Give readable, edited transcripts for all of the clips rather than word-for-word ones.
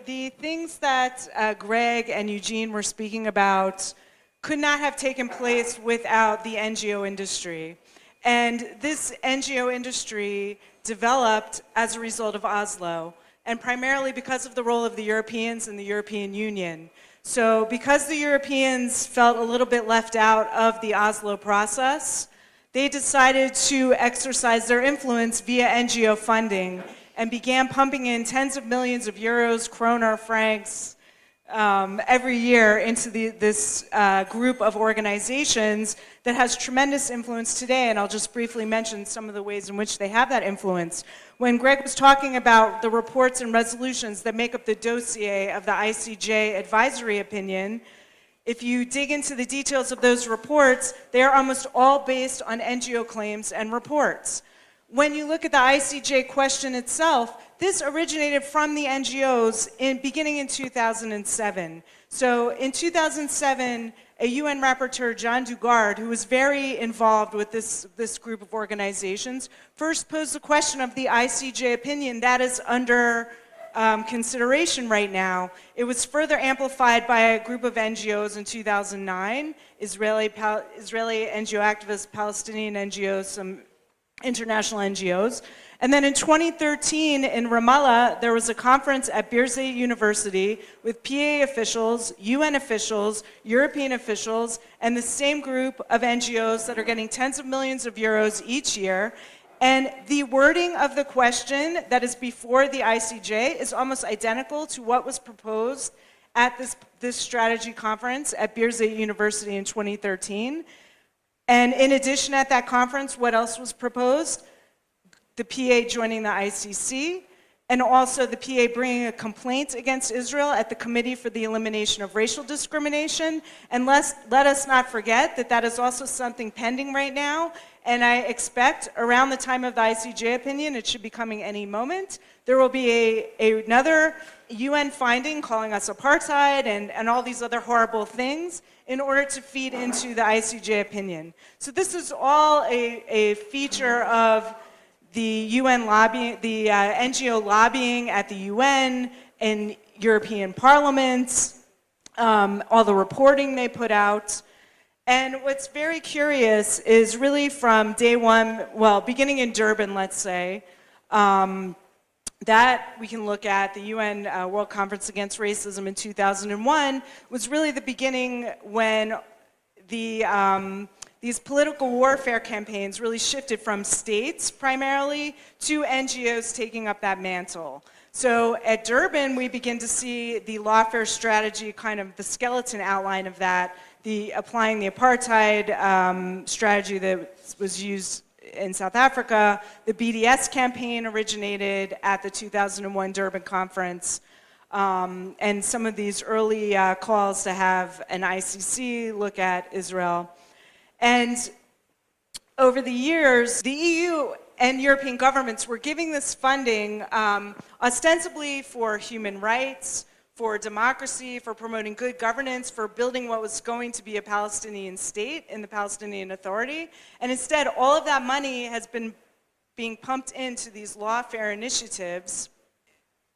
the things that Greg and Eugene were speaking about could not have taken place without the NGO industry. And this NGO industry developed as a result of Oslo, and primarily because of the role of the Europeans and the European Union. So because the Europeans felt a little bit left out of the Oslo process, they decided to exercise their influence via NGO funding and began pumping in tens of millions of euros, kroner, francs, every year into this group of organizations that has tremendous influence today, and I'll just briefly mention some of the ways in which they have that influence. When Greg was talking about the reports and resolutions that make up the dossier of the ICJ advisory opinion, if you dig into the details of those reports, they are almost all based on NGO claims and reports. When you look at the ICJ question itself, this originated from the NGOs beginning in 2007. So in 2007, a UN rapporteur, John Dugard, who was very involved with this group of organizations, first posed the question of the ICJ opinion that is under consideration right now. It was further amplified by a group of NGOs in 2009, Israeli NGO activists, Palestinian NGOs, some international NGOs. And then in 2013 in Ramallah, there was a conference at Birzeit University with PA officials, UN officials, European officials, and the same group of NGOs that are getting tens of millions of euros each year. And the wording of the question that is before the ICJ is almost identical to what was proposed at this strategy conference at Birzeit University in 2013. And in addition, at that conference, what else was proposed? The PA joining the ICC, and also the PA bringing a complaint against Israel at the Committee for the Elimination of Racial Discrimination. And let us not forget that that is also something pending right now, and I expect around the time of the ICJ opinion, it should be coming any moment, there will be another UN finding calling us apartheid and all these other horrible things in order to feed into the ICJ opinion. So this is all a feature of the UN lobbying, the NGO lobbying at the UN and European parliaments, all the reporting they put out. And what's very curious is really from day one, well, beginning in Durban, let's say, that we can look at the UN World Conference Against Racism in 2001 was really the beginning when these political warfare campaigns really shifted from states primarily to NGOs taking up that mantle. So at Durban, we begin to see the lawfare strategy, kind of the skeleton outline of that, applying the apartheid strategy that was used in South Africa. The BDS campaign originated at the 2001 Durban conference. And some of these early calls to have an ICC look at Israel. And over the years, the EU and European governments were giving this funding ostensibly for human rights, for democracy, for promoting good governance, for building what was going to be a Palestinian state in the Palestinian Authority. And instead, all of that money has been being pumped into these lawfare initiatives.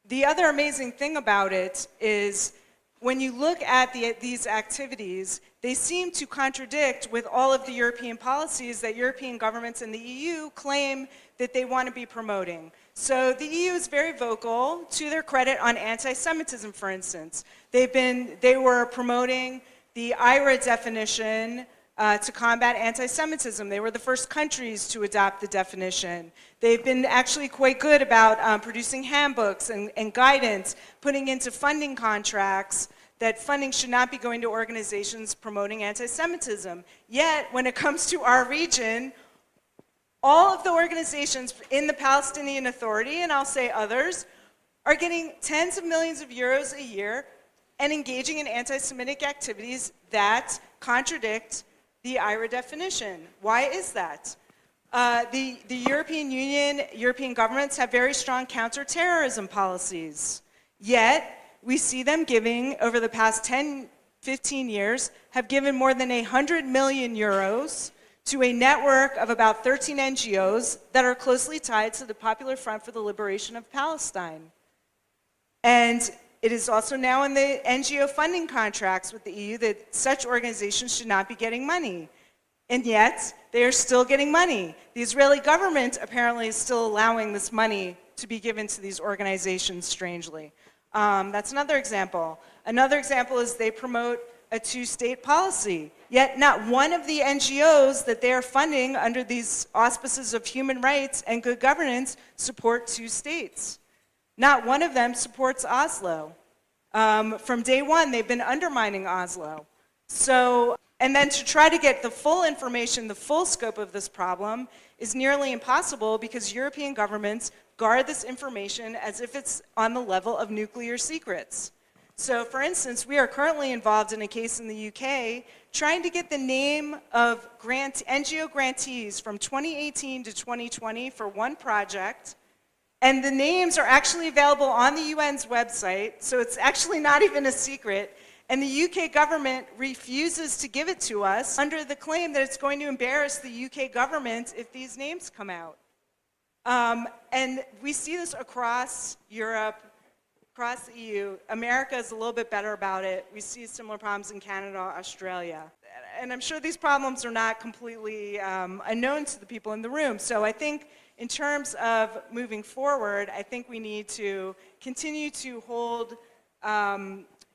The other amazing thing about it is when you look at these activities, they seem to contradict with all of the European policies that European governments and the EU claim that they want to be promoting. So the EU is very vocal, to their credit, on anti-Semitism, for instance. They were promoting the IRA definition to combat anti-Semitism. They were the first countries to adopt the definition. They've been actually quite good about producing handbooks and guidance, putting into funding contracts that funding should not be going to organizations promoting anti-Semitism. Yet, when it comes to our region, all of the organizations in the Palestinian Authority, and I'll say others, are getting tens of millions of euros a year and engaging in anti-Semitic activities that contradict the IRA definition. Why is that? The European Union, European governments have very strong counterterrorism policies. Yet, we see them giving, over the past 10, 15 years, have given more than 100 million euros to a network of about 13 NGOs that are closely tied to the Popular Front for the Liberation of Palestine. And It is also now in the NGO funding contracts with the EU that such organizations should not be getting money. And yet, they are still getting money. The Israeli government apparently is still allowing this money to be given to these organizations, strangely. That's another example. Another example is they promote a two-state policy, yet not one of the NGOs that they are funding under these auspices of human rights and good governance support two states. Not one of them supports Oslo. From day one, they've been undermining Oslo. So, and then to try to get the full information, the full scope of this problem is nearly impossible because European governments guard this information as if it's on the level of nuclear secrets. So, for instance, we are currently involved in a case in the UK trying to get the name of NGO grantees from 2018 to 2020 for one project, and the names are actually available on the UN's website, so it's actually not even a secret, and the UK government refuses to give it to us under the claim that it's going to embarrass the UK government if these names come out. And we see this across Europe, across the EU. America is a little bit better about it. We see similar problems in Canada, Australia. And I'm sure these problems are not completely unknown to the people in the room. So I think in terms of moving forward, I think we need to continue to hold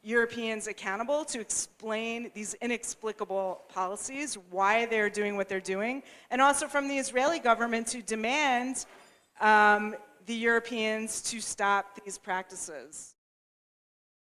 Europeans accountable to explain these inexplicable policies, why they're doing what they're doing, and also from the Israeli government to demand the Europeans to stop these practices.